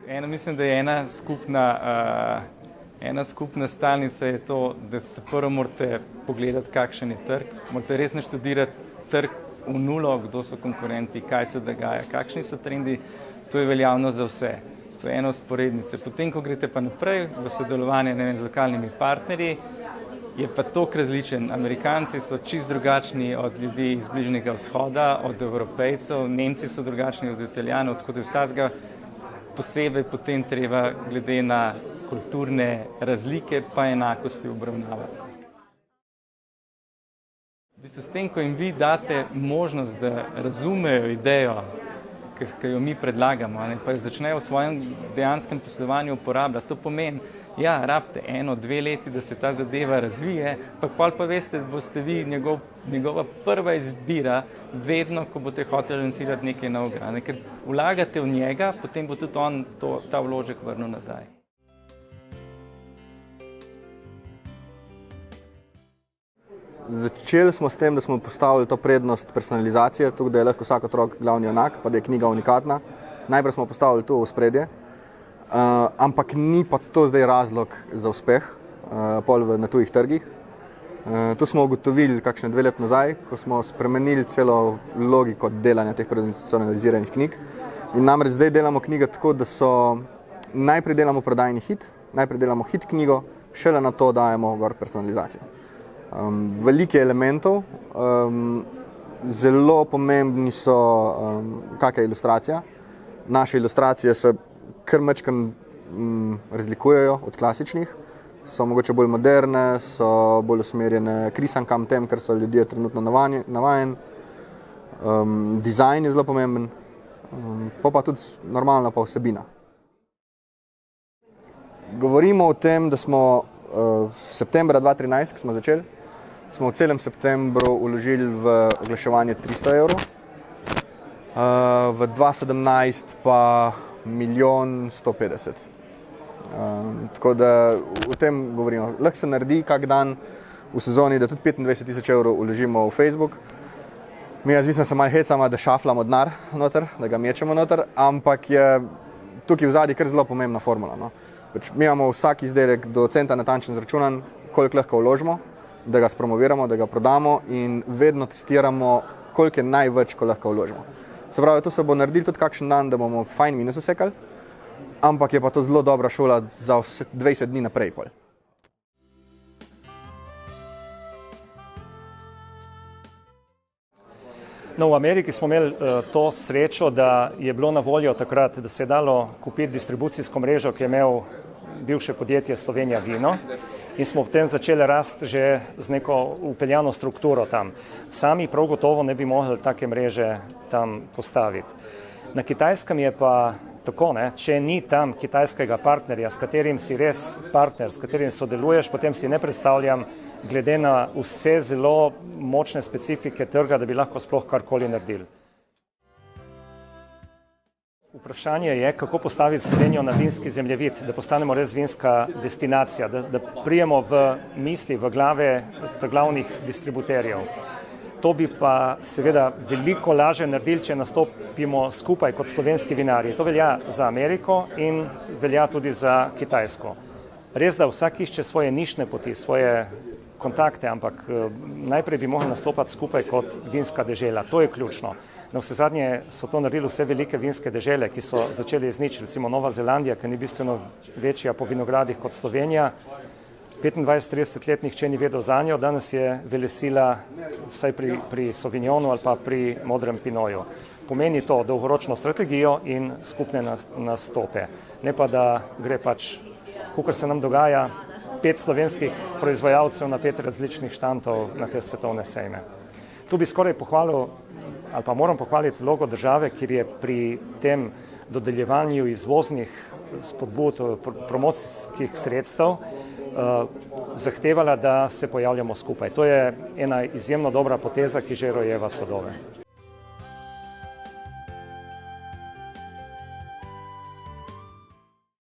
Mislim, da je ena skupna stalnica je to, da prvo morate pogledati, kakšen je trg. Morate res naštudirati trg v nulo, kdo so konkurenti, kaj se dogaja, kakšni so trendi. To je veljavno za vse. To je ena vzporednica. Potem, ko greste pa naprej v sodelovanje z lokalnimi partnerji, je pa tok različen. Amerikanci so čist drugačni od ljudi iz Bližnjega vzhoda, od Evropejcev, Nemci so drugačni od Italijanov, tako da vsakega posebej potem treba glede na kulturne razlike pa enakosti obravnavati. V bistvu s tem, ko jim vi date možnost, da razumejo idejo, ki jo mi predlagamo, pa jo začnejo v svojem dejanskem poslovanju uporabljati, to pomeni, ja, rabite 1-2 leti, da se ta zadeva razvije, pa veste, da boste vi njegova prva izbira vedno, ko boste hoteli lansirati nekaj novega. Ker vlagate v njega, potem bo tudi on ta vložek vrnil nazaj. Začeli smo s tem, da smo postavili to prednost personalizacije, tukaj, da je lahko vsak otrok glavni junak, pa da je knjiga unikatna. Najprej smo postavili to v ospredje, ampak ni pa to zdaj razlog za uspeh na tujih trgih. To smo ugotovili kakšne 2 leta nazaj, ko smo spremenili celo logiko delanja teh personaliziranih knjig. In namreč zdaj delamo knjige tako, da najprej delamo prodajni hit, najprej delamo hit knjigo, šele na to dajemo gor personalizacijo. Veliko elementov, zelo pomembni so kakšna ilustracija. Naše ilustracije se kar majčkeno razlikujejo od klasičnih, so mogoče bolj moderne, so bolj usmerjene k risankam tem, ker so ljudje trenutno navajeni. Dizajn je zelo pomemben, pa tudi normalna pa vsebina. Govorimo o tem, da smo septembra 2013, ko smo začeli, smo v celem septembru vložili v oglaševanje 300 evrov, v 2017 pa 1.150.000. Tako da o tem govorimo. Lahko se naredi kak dan v sezoni, da tudi 25.000 evrov vložimo v Facebook. Jaz mislim, da se malo hecamo, da šaflamo denar noter, da ga mečemo noter, ampak je tukaj v zadnji kar zelo pomembna formula. Mi imamo vsak izdelek do centa natančno izračunan, koliko lahko vložimo, da ga spromoviramo, da ga prodamo in vedno testiramo, koliko je največ, ko lahko vložimo. Se pravi, to se bo naredili tudi kakšen dan, da bomo fajn minus usekali, ampak je pa to zelo dobra šola za 20 dni naprej. No, v Ameriki smo imeli to srečo, da je bilo na voljo takrat, da se je dalo kupiti distribucijsko mrežo, ki je imel bivše podjetje Slovenija Vino, in smo potem začeli rasti že z neko upeljano strukturo tam. Sami prav gotovo ne bi mogli take mreže tam postaviti. Na Kitajskem je pa tako, če ni tam kitajskega partnerja, s katerim si res partner, s katerim sodeluješ, potem si ne predstavljam, glede na vse zelo močne specifike trga, da bi lahko sploh karkoli naredili. Vprašanje je, kako postaviti Slovenijo na vinski zemljevid, da postanemo res vinska destinacija, da prijemo v misli, v glave glavnih distributerjev. To bi pa seveda veliko lažje naredili, če nastopimo skupaj kot slovenski vinarji. To velja za Ameriko in velja tudi za Kitajsko. Res, da vsak išče svoje nišne poti, svoje kontakte, ampak najprej bi mogli nastopati skupaj kot vinska dežela. To je ključno. Na vse zadnje so to naredili vse velike vinske dežele, ki so začeli iz nič, recimo Nova Zelandija, ki ni bistveno večja po vinogradih kot Slovenija. 25-30 let nihče ni vedel za njo, danes je velesila vsaj pri Sauvignonu ali pa pri modrem Pinoju. Pomeni to dolgoročno strategijo in skupne nastope. Ne pa, da gre kakor se nam dogaja, 5 slovenskih proizvajalcev na 5 različnih štantov na te svetovne sejme. Tu bi skoraj pohvalil, ali pa moram pohvaliti vlogo države, kjer je pri tem dodeljevanju izvoznih spodbud, promocijskih sredstev, zahtevala, da se pojavljamo skupaj. To je ena izjemno dobra poteza, ki že rojeva sadove.